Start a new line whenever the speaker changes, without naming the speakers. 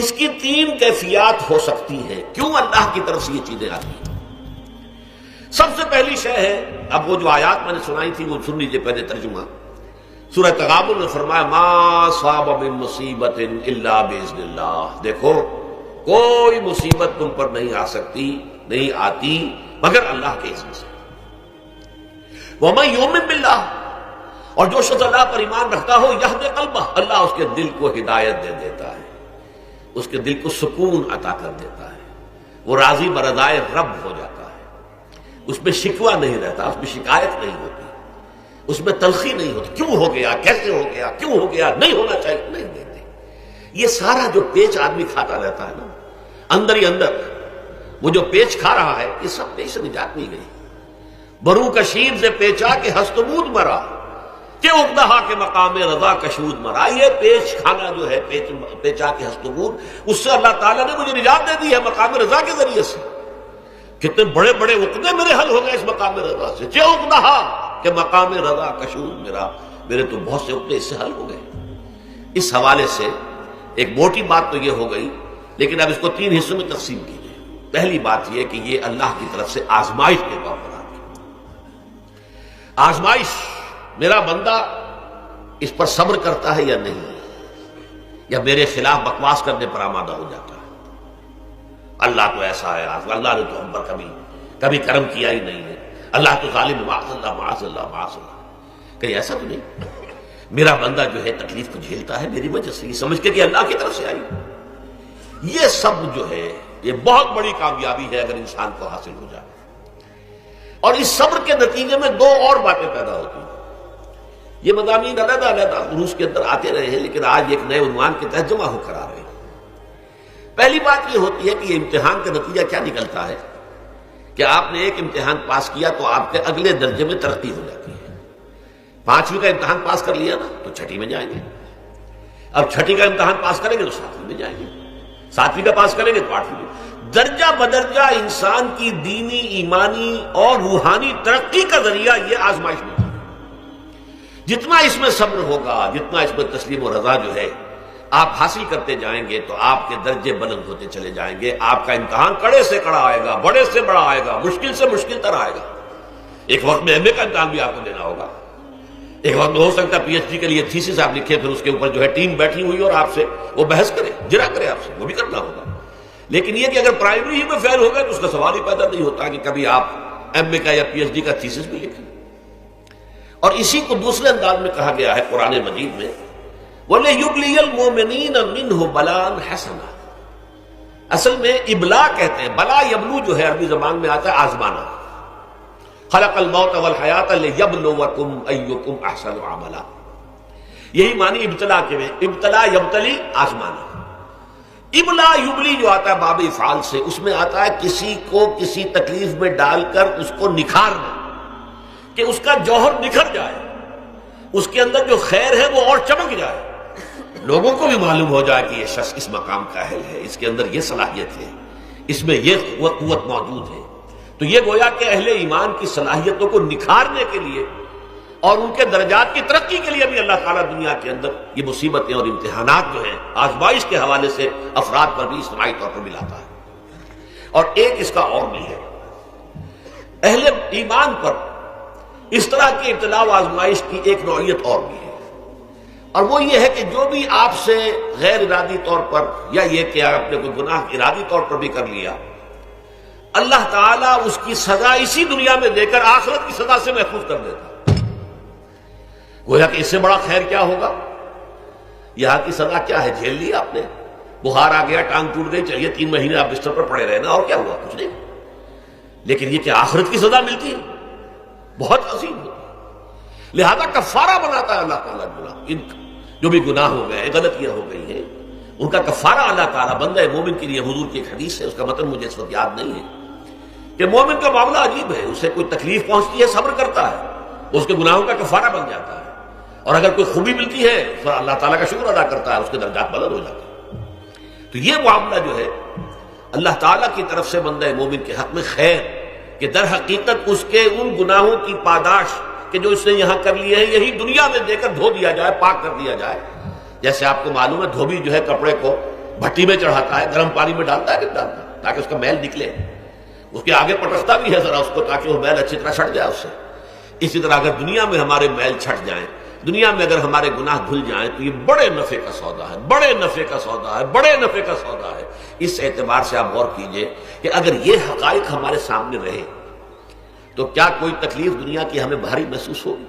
اس کی 3 کیفیات ہو سکتی ہیں کیوں اللہ کی طرف سے یہ چیزیں آتی ہیں۔ سب سے پہلی شے ہے، اب وہ جو آیات میں نے سنائی تھی وہ سن لیجیے پہلے ترجمہ۔ سورہ تغابن میں فرمایا ما صاب من مصیبت الا باذن اللہ، دیکھو کوئی مصیبت تم پر نہیں آ سکتی، نہیں آتی مگر اللہ کے اذن سے۔ ومن یؤمن باللہ، اور جو شخص اللہ پر ایمان رکھتا ہو یہد قلبہ، اللہ اس کے دل کو ہدایت دے دیتا ہے، اس کے دل کو سکون عطا کر دیتا ہے، وہ راضی برضائے رب ہو جاتا ہے، اس میں شکوہ نہیں رہتا، اس میں شکایت نہیں ہوتی، اس میں تلخی نہیں ہوتی، کیوں ہو گیا، کیسے ہو گیا، کیوں ہو گیا، نہیں ہونا چاہیے، نہیں دیتے۔ یہ سارا جو پیچ آدمی کھاتا رہتا ہے نا اندر ہی اندر، وہ جو پیچ کھا رہا ہے، یہ سب پیچ سے نجات نہیں گئی۔ برو کشید سے پیچا کے ہستمود مرا، کہ اقدہا کے مقام رضا کشود مرا۔ یہ پیچ کھانا جو ہے، پیچا کے ہستمود، اس سے اللہ تعالیٰ نے مجھے نجات دے دی ہے مقام رضا کے ذریعے سے۔ کتنے بڑے بڑے عقدے میرے حل ہو گئے اس مقام رضا سے، کہ اقدہا کہ مقام رضا کشود میرے تو بہت سے عقدے اس سے حل ہو گئے۔ اس حوالے سے ایک موٹی بات تو یہ ہو گئی، لیکن اب اس کو 3 حصوں میں تقسیم کیجیے۔ پہلی بات یہ کہ یہ اللہ کی طرف سے آزمائش کے طور پر آتی ہے۔ آزمائش، میرا بندہ اس پر صبر کرتا ہے یا نہیں، یا میرے خلاف بکواس کرنے پر آمادہ ہو جاتا ہے۔ اللہ تو ایسا ہے، اللہ نے تو ہم پر کبھی کرم کیا ہی نہیں ہے، اللہ تو ظالم، معاذ اللہ معاذ اللہ معاذ اللہ۔ کہیں ایسا تو نہیں، میرا بندہ جو ہے تکلیف کو جھیلتا ہے میری وجہ سے، یہ سمجھ کے کہ اللہ کی طرف سے آئی۔ یہ سب جو ہے یہ بہت بڑی کامیابی ہے اگر انسان کو حاصل ہو جائے۔ اور اس صبر کے نتیجے میں 2 اور باتیں پیدا ہوتی ہیں۔ یہ مضامین علیحدہ علیحدہ دروس کے اندر آتے رہے ہیں، لیکن آج ایک نئے عنوان کے تحت جمع ہو کر آ رہے ہیں۔ پہلی بات یہ ہوتی ہے کہ یہ امتحان کا نتیجہ کیا نکلتا ہے کہ آپ نے ایک امتحان پاس کیا تو آپ کے اگلے درجے میں ترقی ہو جاتی ہے۔ 5ویں کا امتحان پاس کر لیا نا تو 6ٹھی میں جائیں گے، اب 6ٹھی کا امتحان پاس کریں گے تو 7ویں میں جائیں گے، 7ویں کا پاس کریں گے تو 8ویں میں۔ درجہ بدرجہ انسان کی دینی، ایمانی اور روحانی ترقی کا ذریعہ یہ آزمائش میں ہے۔ جتنا اس میں صبر ہوگا، جتنا اس میں تسلیم و رضا جو ہے آپ حاصل کرتے جائیں گے تو آپ کے درجے بلند ہوتے چلے جائیں گے۔ آپ کا امتحان کڑے سے کڑا آئے گا، بڑے سے بڑا آئے گا، مشکل سے مشکل تر آئے گا۔ ایک وقت میں ایم اے کا امتحان بھی آپ کو دینا ہوگا، ایک وقت میں ہو سکتا ہے پی ایچ ڈی کے لیے تھیسس آپ لکھے، پھر اس کے اوپر جو ہے ٹیم بیٹھی ہوئی اور آپ سے وہ بحث کرے، جرا کرے آپ سے، وہ بھی کرنا ہوگا۔ لیکن یہ کہ اگر پرائمری ہی میں فیل ہو گئے تو اس کا سوال ہی پیدا نہیں ہوتا کہ کبھی آپ ایم اے کا یا پی ایچ ڈی کا تھیسس بھی لکھیں۔ اور اسی کو دوسرے انداز میں کہا گیا ہے قرآن مجید میں، وَلِيُبْلِيَ الْمُؤْمِنِينَ مِنْهُ بَلَاءً حَسَنًا۔ اصل میں ابلا کہتے ہیں، بلا یبلو جو ہے عربی زبان میں آتا ہے آزمانا۔ خلق الموت والحیات لیبلوکم ایکم احسن عملا، یہی معنی ابتلا کے میں، ابتلا یبتلی آزمانا۔ ابلا یبلی جو آتا ہے باب افعال سے، اس میں آتا ہے کسی کو کسی تکلیف میں ڈال کر اس کو نکھارنا، کہ اس کا جوہر نکھر جائے، اس کے اندر جو خیر ہے وہ اور چمک جائے، لوگوں کو بھی معلوم ہو جائے کہ یہ شخص اس مقام کا اہل ہے، اس کے اندر یہ صلاحیت ہے، اس میں یہ قوت موجود ہے۔ تو یہ گویا کہ اہل ایمان کی صلاحیتوں کو نکھارنے کے لیے اور ان کے درجات کی ترقی کے لیے بھی اللہ تعالیٰ دنیا کے اندر یہ مصیبتیں اور امتحانات جو ہیں آزمائش کے حوالے سے افراد پر بھی اجتماعی طور پر ملاتا ہے۔ اور ایک اس کا اور بھی ہے، اہل ایمان پر اس طرح کی ابتلا و آزمائش کی ایک نوعیت اور بھی ہے، اور وہ یہ ہے کہ جو بھی آپ سے غیر ارادی طور پر یا یہ کہ آپ نے کوئی گناہ ارادی طور پر بھی کر لیا، اللہ تعالیٰ اس کی سزا اسی دنیا میں دے کر آخرت کی سزا سے محفوظ کر دیتا۔ گویا کہ اس سے بڑا خیر کیا ہوگا؟ یہاں کی سزا کیا ہے؟ جھیل لی آپ نے، بخار آ گیا، ٹانگ ٹوٹ گئی، چلیے 3 مہینے آپ بستر پر پڑے رہے نا، اور کیا ہوا؟ کچھ نہیں۔ لیکن یہ کہ آخرت کی سزا ملتی ہے، بہت عظیم ہوتی ہے۔ لہذا کفارہ بناتا ہے اللہ تعالیٰ ان جو بھی گناہ ہو گئے، غلطیاں ہو گئی ہیں، ان کا کفارہ اللہ تعالیٰ بندہ مومن کے لیے، حضور کی ایک حدیث ہے، اس کا متن مجھے اس وقت یاد نہیں ہے، کہ مومن کا معاملہ عجیب ہے، اسے کوئی تکلیف پہنچتی ہے صبر کرتا ہے، اس کے گناہوں کا کفارہ بن جاتا ہے، اور اگر کوئی خوبی ملتی ہے تو اللہ تعالیٰ کا شکر ادا کرتا ہے، اس کے درجات بلند ہو جاتے ہیں۔ تو یہ معاملہ جو ہے اللہ تعالیٰ کی طرف سے بندہ مومن کے حق میں خیر، کہ در حقیقت اس کے ان گناہوں کی پاداش کہ جو اس نے یہاں کر لیے ہیں یہی دنیا میں دے کر دھو دیا جائے، پاک کر دیا جائے۔ جیسے آپ کو معلوم ہے دھوبی جو ہے کپڑے کو بھٹی میں چڑھاتا ہے، گرم پانی میں ڈالتا ہے کہ ڈالتا ہے تاکہ اس کا میل نکلے، اس کے آگے پٹکتا بھی ہے ذرا اس کو تاکہ وہ میل اچھی طرح چھٹ جائے اس سے۔ اسی طرح اگر دنیا میں ہمارے میل چھٹ جائیں، دنیا میں اگر ہمارے گناہ دھل جائیں تو یہ بڑے نفع کا سودا ہے، بڑے نفع کا سودا ہے، بڑے نفع کا سودا ہے۔ اس اعتبار سے آپ غور کیجئے کہ اگر یہ حقائق ہمارے سامنے رہے تو کیا کوئی تکلیف دنیا کی ہمیں بھاری محسوس ہوگی؟